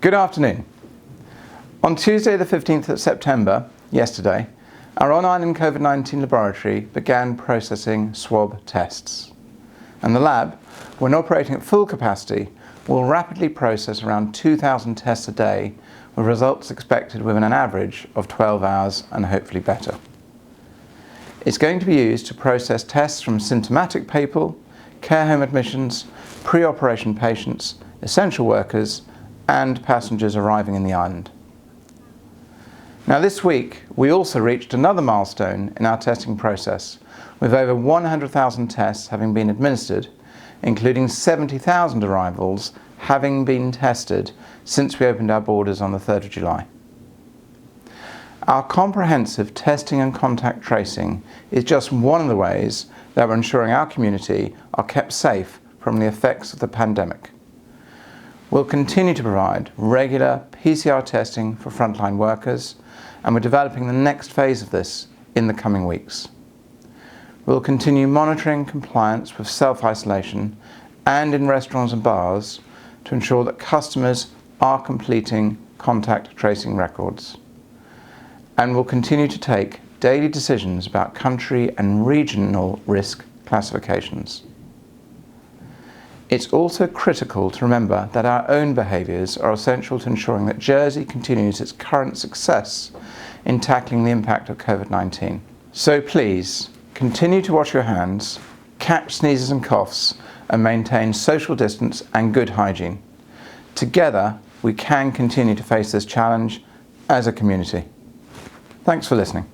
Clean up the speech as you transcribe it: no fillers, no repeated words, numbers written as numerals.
Good afternoon. On Tuesday the 15th of September, yesterday, our on-island COVID-19 laboratory began processing swab tests. And the lab, when operating at full capacity, will rapidly process around 2,000 tests a day, with results expected within an average of 12 hours and hopefully better. It's going to be used to process tests from symptomatic people, care home admissions, pre-operation patients, essential workers, and passengers arriving in the island. Now this week, we also reached another milestone in our testing process, with over 100,000 tests having been administered, including 70,000 arrivals having been tested since we opened our borders on the 3rd of July. Our comprehensive testing and contact tracing is just one of the ways that we're ensuring our community are kept safe from the effects of the pandemic. We'll continue to provide regular PCR testing for frontline workers, and we're developing the next phase of this in the coming weeks. We'll continue monitoring compliance with self-isolation and in restaurants and bars to ensure that customers are completing contact tracing records. And we'll continue to take daily decisions about country and regional risk classifications. It's also critical to remember that our own behaviours are essential to ensuring that Jersey continues its current success in tackling the impact of COVID-19. So please, continue to wash your hands, catch sneezes and coughs, and maintain social distance and good hygiene. Together, we can continue to face this challenge as a community. Thanks for listening.